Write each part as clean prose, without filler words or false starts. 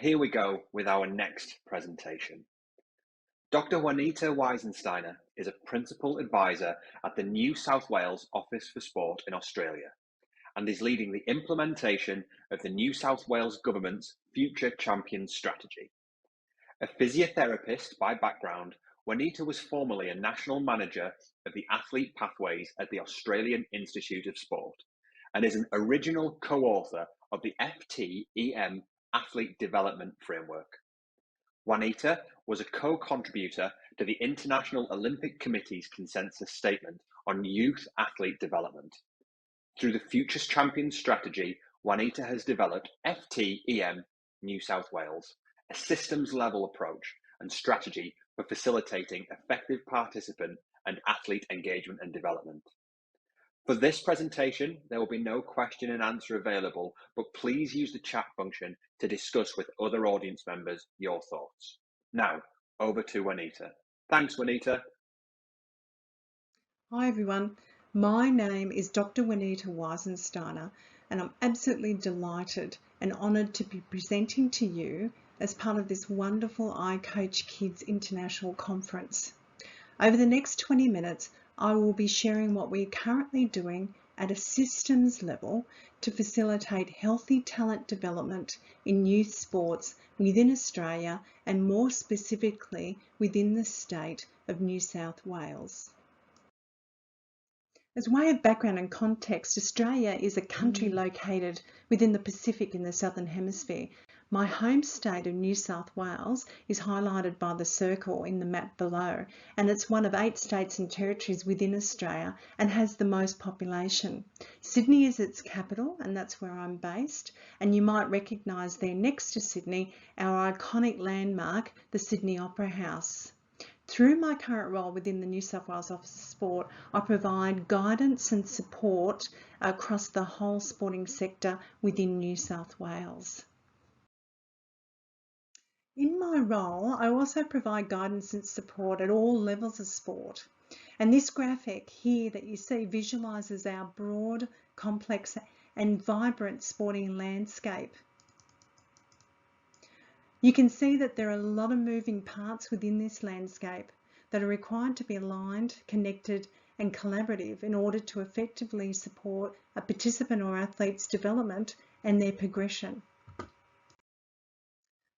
here we go with our next presentation. Dr. Juanita Weissensteiner is a Principal Advisor at the New South Wales Office for Sport in Australia and is leading the implementation of the New South Wales Government's Future Champions Strategy. A physiotherapist by background, Juanita was formerly a National Manager of the Athlete Pathways at the Australian Institute of Sport and is an original co-author of the F10 Athlete Development Framework. Juanita was a co-contributor to the International Olympic Committee's consensus statement on youth athlete development. Through the Future Champions strategy, Juanita has developed F10 New South Wales, a systems-level approach and strategy for facilitating effective participant and athlete engagement and development. For this presentation, there will be no question and answer available, but please use the chat function to discuss with other audience members your thoughts. Now, over to Juanita. Thanks, Juanita. Hi everyone, my name is Dr. Juanita Weissensteiner and I'm absolutely delighted and honoured to be presenting to you as part of this wonderful ICOACHKIDS International Conference. Over the next 20 minutes, I will be sharing what we're currently doing at a systems level to facilitate healthy talent development in youth sports within Australia and more specifically within the state of New South Wales. As way of background and context, Australia is a country located within the Pacific in the Southern Hemisphere. My home state of New South Wales is highlighted by the circle in the map below, and it's one of 8 states and territories within Australia and has the most population. Sydney is its capital, and that's where I'm based, and you might recognise there next to Sydney our iconic landmark, the Sydney Opera House. Through my current role within the New South Wales Office of Sport, I provide guidance and support across the whole sporting sector within New South Wales. In my role, I also provide guidance and support at all levels of sport. And this graphic here that you see visualises our broad, complex and vibrant sporting landscape. You can see that there are a lot of moving parts within this landscape that are required to be aligned, connected and collaborative in order to effectively support a participant or athlete's development and their progression.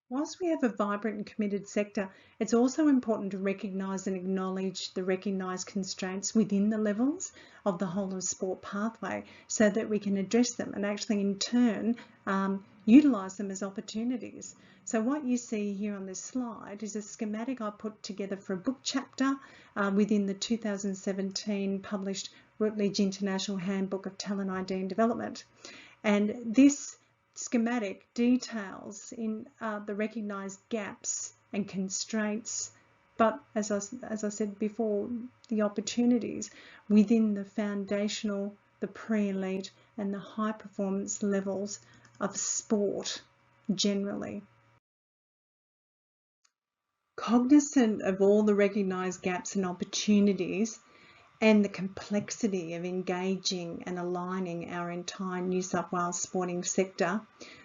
Whilst we have a vibrant and committed sector, it's also important to recognise and acknowledge the recognised constraints within the levels of the whole of sport pathway so that we can address them and actually in turn utilise them as opportunities. So what you see here on this slide is a schematic I put together for a book chapter within the 2017 published Routledge International Handbook of Talent ID and Development. And this schematic details in the recognised gaps and constraints, but as I said before, the opportunities within the foundational, the pre-elite and the high performance levels of sport generally. Cognizant of all the recognised gaps and opportunities and the complexity of engaging and aligning our entire New South Wales sporting sector,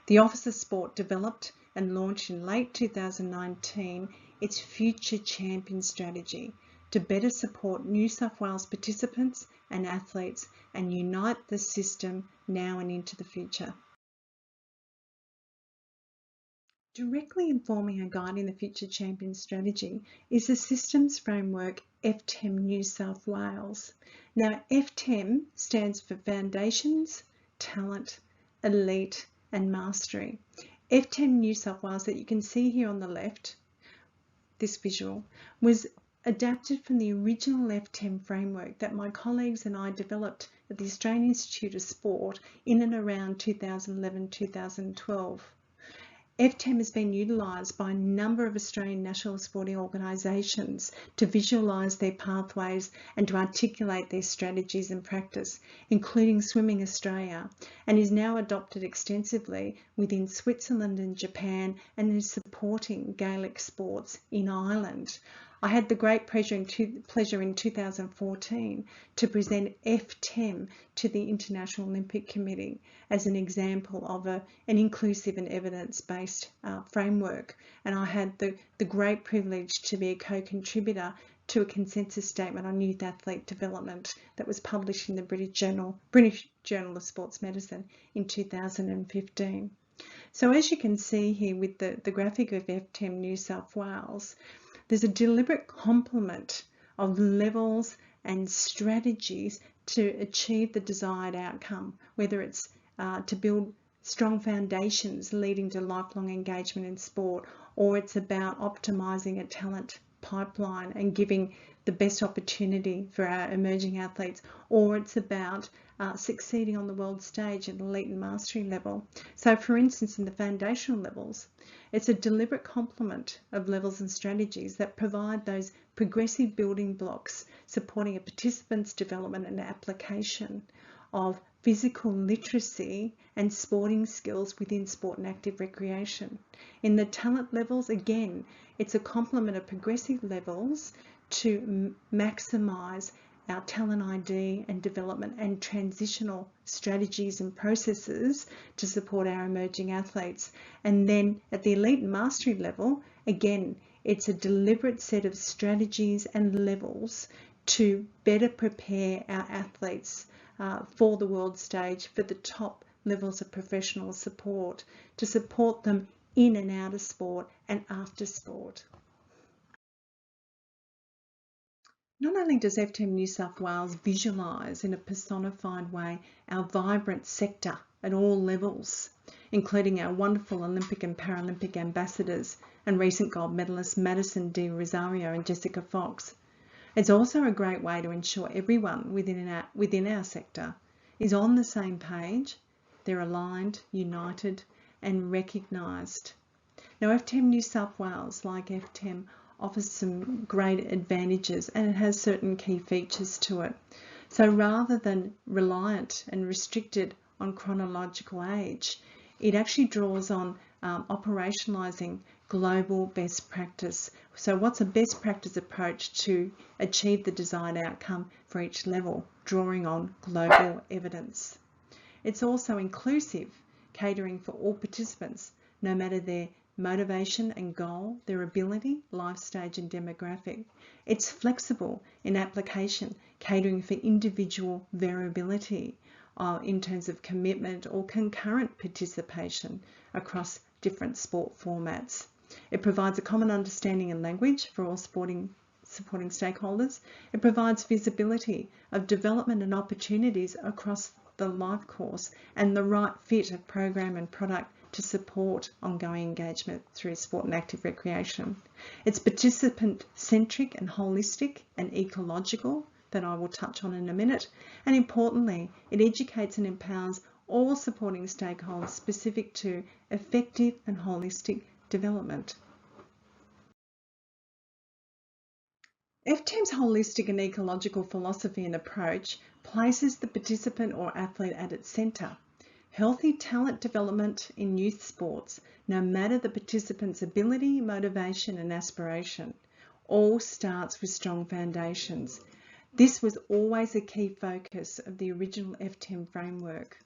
the Office of Sport developed and launched in late 2019 its Future Champions strategy to better support New South Wales participants and athletes and unite the system now and into the future. Directly informing and guiding the Future Champions strategy is the systems framework F10 New South Wales. Now F10 stands for Foundations, Talent, Elite and Mastery. F10 New South Wales that you can see here on the left, this visual, was adapted from the original F10 framework that my colleagues and I developed at the Australian Institute of Sport in and around 2011-2012. F10 has been utilised by a number of Australian national sporting organisations to visualise their pathways and to articulate their strategies and practice, including Swimming Australia, and is now adopted extensively within Switzerland and Japan and is supporting Gaelic sports in Ireland. I had the great pleasure in 2014 to present F10 to the International Olympic Committee as an example of an inclusive and evidence-based framework. And I had the great privilege to be a co-contributor to a consensus statement on youth athlete development that was published in the British Journal of Sports Medicine in 2015. So as you can see here with the graphic of F10 New South Wales, there's a deliberate complement of levels and strategies to achieve the desired outcome, whether it's to build strong foundations leading to lifelong engagement in sport, or it's about optimising a talent pipeline and giving the best opportunity for our emerging athletes, or it's about succeeding on the world stage at elite and mastery level. So for instance, in the foundational levels, it's a deliberate complement of levels and strategies that provide those progressive building blocks supporting a participant's development and application of physical literacy and sporting skills within sport and active recreation. In the talent levels, again, it's a complement of progressive levels to maximise our talent ID and development and transitional strategies and processes to support our emerging athletes. And then at the elite and mastery level, again, it's a deliberate set of strategies and levels to better prepare our athletes for the world stage, for the top levels of professional support, to support them in and out of sport and after sport. Not only does F10 New South Wales visualise in a personified way our vibrant sector at all levels, including our wonderful Olympic and Paralympic ambassadors and recent gold medalists Madison De Rosario and Jessica Fox, it's also a great way to ensure everyone within our sector is on the same page, they're aligned, united and recognised. Now F10 New South Wales, like F10, offers some great advantages and it has certain key features to it. So rather than reliant and restricted on chronological age, it actually draws on operationalising global best practice. So what's a best practice approach to achieve the desired outcome for each level, drawing on global evidence. It's also inclusive, catering for all participants, no matter their motivation and goal, their ability, life stage and demographic. It's flexible in application, catering for individual variability in terms of commitment or concurrent participation across different sport formats. It provides a common understanding and language for all supporting stakeholders. It provides visibility of development and opportunities across the life course and the right fit of program and product to support ongoing engagement through sport and active recreation. It's participant-centric and holistic and ecological, that I will touch on in a minute. And importantly, it educates and empowers all supporting stakeholders specific to effective and holistic development. F10's holistic and ecological philosophy and approach places the participant or athlete at its centre. Healthy talent development in youth sports, no matter the participant's ability, motivation and aspiration, all starts with strong foundations. This was always a key focus of the original F10 framework.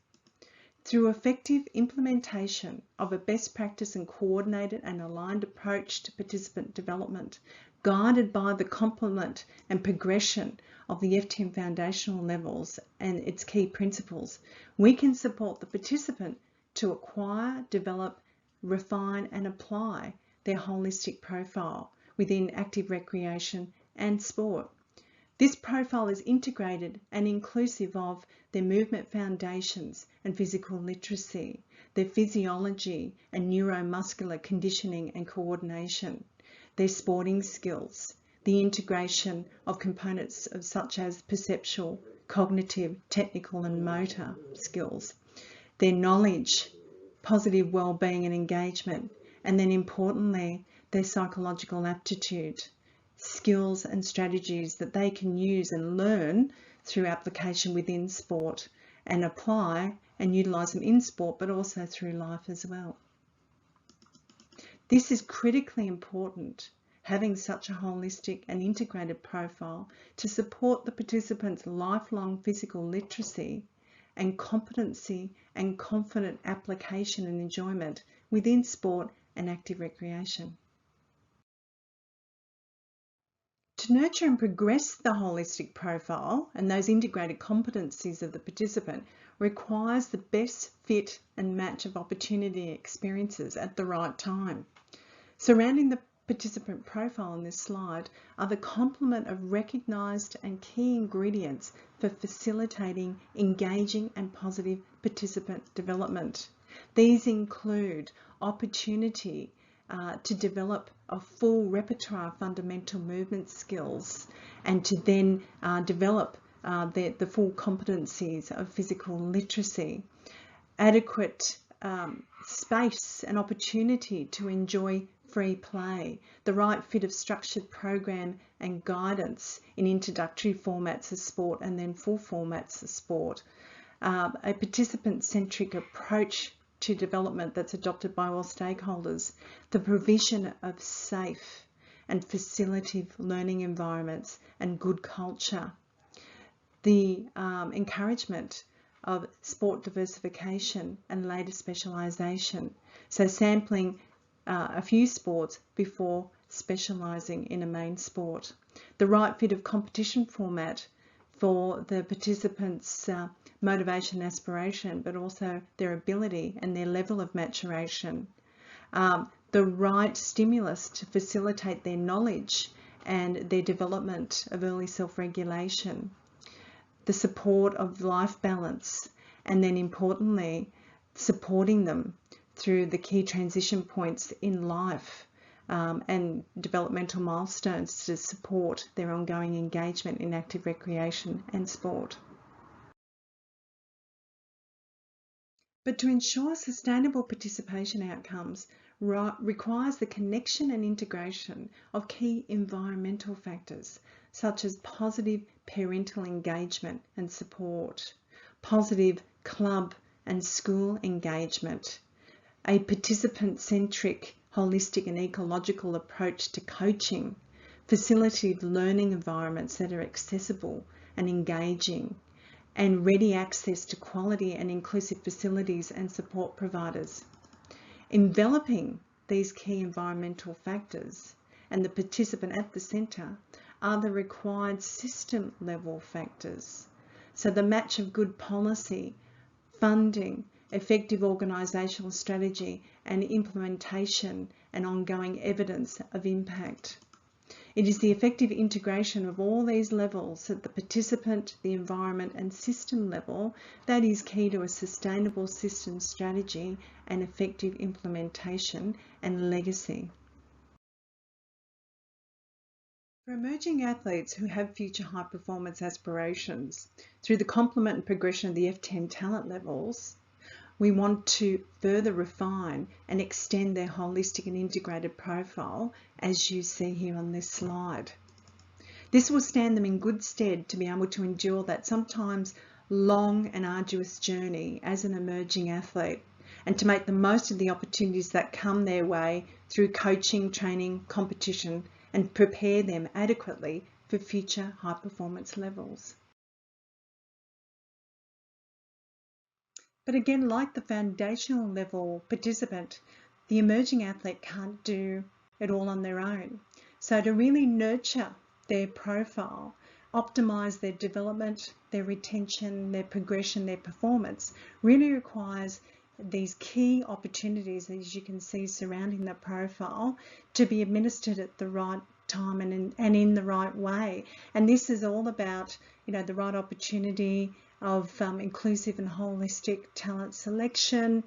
Through effective implementation of a best practice and coordinated and aligned approach to participant development, guided by the complement and progression of the F10 foundational levels and its key principles, we can support the participant to acquire, develop, refine and apply their holistic profile within active recreation and sport. This profile is integrated and inclusive of their movement foundations and physical literacy, their physiology and neuromuscular conditioning and coordination, their sporting skills, the integration of components such as perceptual, cognitive, technical and motor skills, their knowledge, positive well-being and engagement, and then importantly, their psychological aptitude, skills and strategies that they can use and learn through application within sport and apply and utilise them in sport, but also through life as well. This is critically important having such a holistic and integrated profile to support the participants' lifelong physical literacy and competency and confident application and enjoyment within sport and active recreation. To nurture and progress the holistic profile and those integrated competencies of the participant requires the best fit and match of opportunity experiences at the right time. Surrounding the participant profile on this slide are the complement of recognised and key ingredients for facilitating engaging and positive participant development. These include opportunity to develop a full repertoire of fundamental movement skills and to then develop the full competencies of physical literacy, adequate space and opportunity to enjoy free play, the right fit of structured program and guidance in introductory formats of sport and then full formats of sport, a participant-centric approach to development that's adopted by all stakeholders, the provision of safe and facilitative learning environments and good culture, the encouragement of sport diversification and later specialisation, so sampling a few sports before specialising in a main sport, the right fit of competition format for the participants' motivation and aspiration, but also their ability and their level of maturation, the right stimulus to facilitate their knowledge and their development of early self-regulation, the support of life balance, and then importantly, supporting them through the key transition points in life and developmental milestones to support their ongoing engagement in active recreation and sport. But to ensure sustainable participation outcomes requires the connection and integration of key environmental factors such as positive parental engagement and support, positive club and school engagement, a participant-centric, holistic and ecological approach to coaching, facilitative learning environments that are accessible and engaging, and ready access to quality and inclusive facilities and support providers. Enveloping these key environmental factors and the participant at the centre are the required system-level factors. So the match of good policy, funding, effective organisational strategy and implementation and ongoing evidence of impact. It is the effective integration of all these levels at the participant, the environment and system level that is key to a sustainable system strategy and effective implementation and legacy. For emerging athletes who have future high performance aspirations, through the complement and progression of the F10 talent levels, we want to further refine and extend their holistic and integrated profile, as you see here on this slide. This will stand them in good stead to be able to endure that sometimes long and arduous journey as an emerging athlete, and to make the most of the opportunities that come their way through coaching, training, competition, and prepare them adequately for future high performance levels. But again, like the foundational level participant, the emerging athlete can't do it all on their own. So to really nurture their profile, optimise their development, their retention, their progression, their performance, really requires these key opportunities, as you can see surrounding the profile, to be administered at the right time and in the right way. And this is all about, the right opportunity of inclusive and holistic talent selection,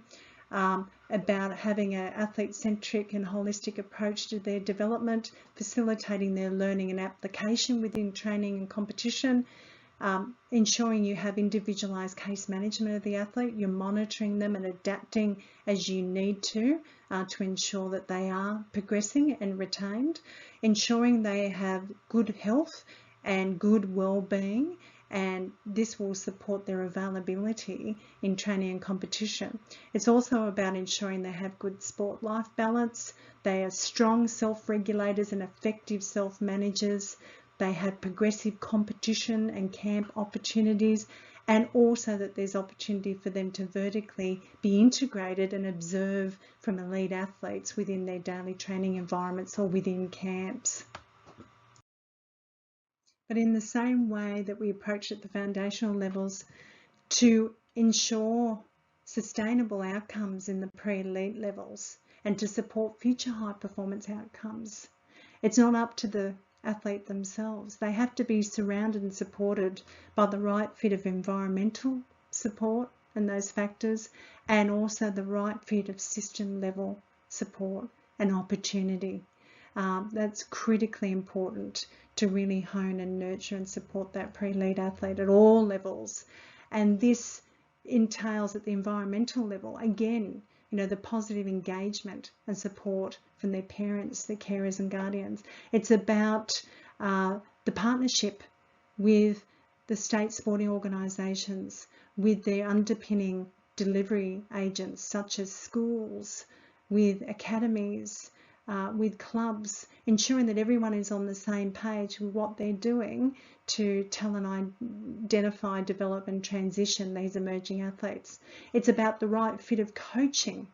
about having an athlete-centric and holistic approach to their development, facilitating their learning and application within training and competition, ensuring you have individualised case management of the athlete, you're monitoring them and adapting as you need to ensure that they are progressing and retained, ensuring they have good health and good well-being and this will support their availability in training and competition. It's also about ensuring they have good sport-life balance, they are strong self-regulators and effective self-managers, they have progressive competition and camp opportunities, and also that there's opportunity for them to vertically be integrated and observe from elite athletes within their daily training environments or within camps. But in the same way that we approach at the foundational levels to ensure sustainable outcomes in the pre-elite levels and to support future high performance outcomes, it's not up to the athlete themselves. They have to be surrounded and supported by the right fit of environmental support and those factors, and also the right fit of system level support and opportunity. That's critically important to really hone and nurture and support that pre-elite athlete at all levels. And this entails at the environmental level, again, the positive engagement and support from their parents, their carers and guardians. It's about the partnership with the state sporting organisations, with their underpinning delivery agents such as schools, with academies, with clubs, ensuring that everyone is on the same page with what they're doing to tell and identify, develop and transition these emerging athletes. It's about the right fit of coaching.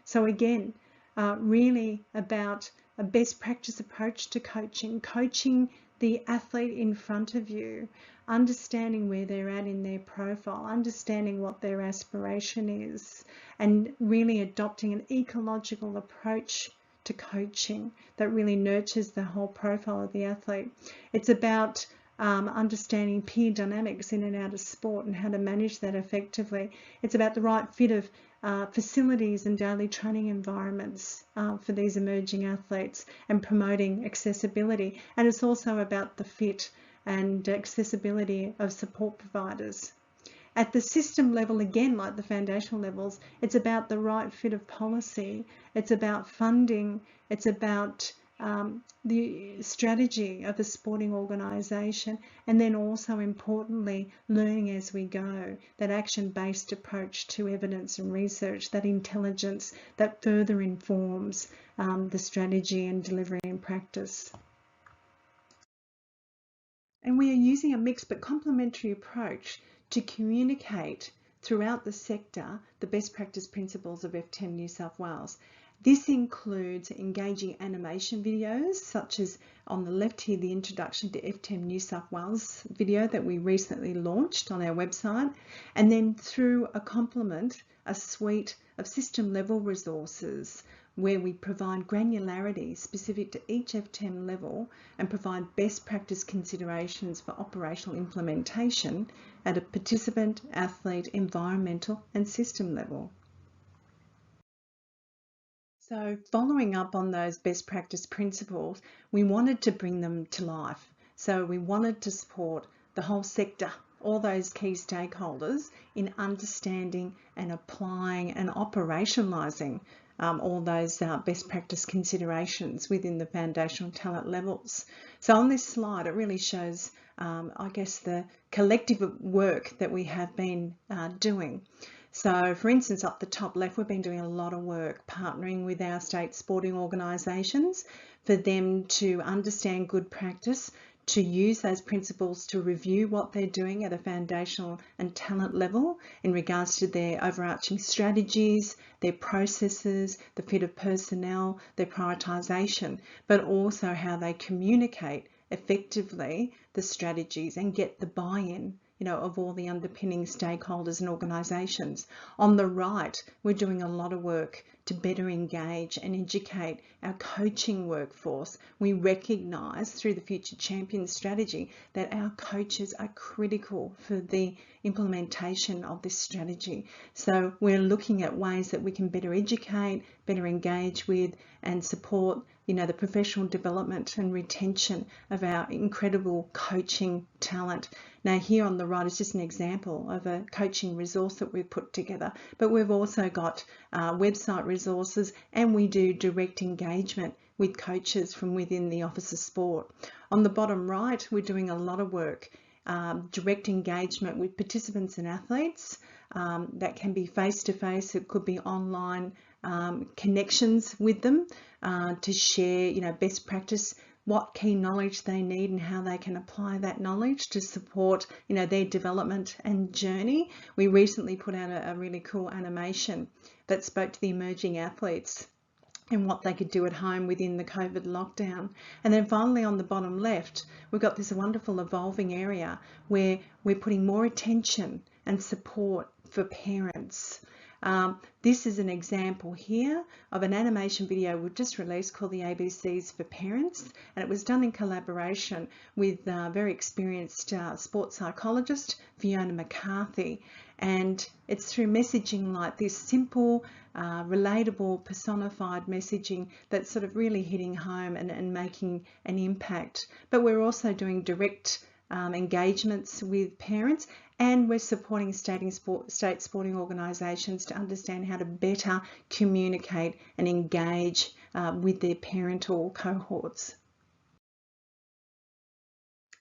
So again, really about a best practice approach to coaching the athlete in front of you, understanding where they're at in their profile, understanding what their aspiration is, and really adopting an ecological approach to coaching that really nurtures the whole profile of the athlete. It's about understanding peer dynamics in and out of sport and how to manage that effectively. It's about the right fit of facilities and daily training environments for these emerging athletes and promoting accessibility. And it's also about the fit and accessibility of support providers. At the system level, again, like the foundational levels, it's about the right fit of policy, it's about funding, it's about the strategy of a sporting organisation, and then also importantly, learning as we go, that action-based approach to evidence and research, that intelligence that further informs the strategy and delivery and practice. And we are using a mixed but complementary approach to communicate throughout the sector the best practice principles of F10 New South Wales. This includes engaging animation videos, such as on the left here, the introduction to F10 New South Wales video that we recently launched on our website, and then through a complement, a suite of system level resources where we provide granularity specific to each F10 level and provide best practice considerations for operational implementation at a participant, athlete, environmental and system level. So following up on those best practice principles, we wanted to bring them to life. So we wanted to support the whole sector, all those key stakeholders in understanding and applying and operationalising all those best practice considerations within the foundational talent levels. So on this slide, it really shows, I guess, the collective work that we have been doing. So for instance, up the top left, we've been doing a lot of work partnering with our state sporting organisations for them to understand good practice, to use those principles to review what they're doing at a foundational and talent level in regards to their overarching strategies, their processes, the fit of personnel, their prioritisation, but also how they communicate effectively the strategies and get the buy-in of all the underpinning stakeholders and organisations. On the right, we're doing a lot of work to better engage and educate our coaching workforce. We recognise through the Future Champions strategy that our coaches are critical for the implementation of this strategy. So we're looking at ways that we can better educate, better engage with and support the professional development and retention of our incredible coaching talent. Now here on the right is just an example of a coaching resource that we've put together, but we've also got website resources and we do direct engagement with coaches from within the Office of Sport. On the bottom right, we're doing a lot of work direct engagement with participants and athletes. That can be face-to-face, it could be online connections with them to share, best practice, what key knowledge they need and how they can apply that knowledge to support, their development and journey. We recently put out a really cool animation that spoke to the emerging athletes and what they could do at home within the COVID lockdown. And then finally on the bottom left, we've got this wonderful evolving area where we're putting more attention and support for parents. This is an example here of an animation video we've just released called the ABCs for Parents, and it was done in collaboration with very experienced sports psychologist Fiona McCarthy. And it's through messaging like this, simple, relatable, personified messaging that's sort of really hitting home and making an impact. But we're also doing direct engagements with parents, and we're supporting state sporting organisations to understand how to better communicate and engage with their parental cohorts.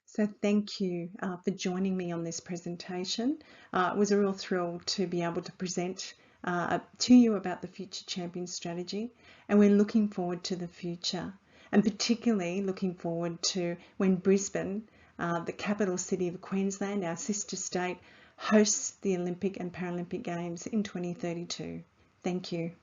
So thank you for joining me on this presentation. It was a real thrill to be able to present to you about the Future Champion strategy, and we're looking forward to the future, and particularly looking forward to when Brisbane, the capital city of Queensland, our sister state, hosts the Olympic and Paralympic Games in 2032. Thank you.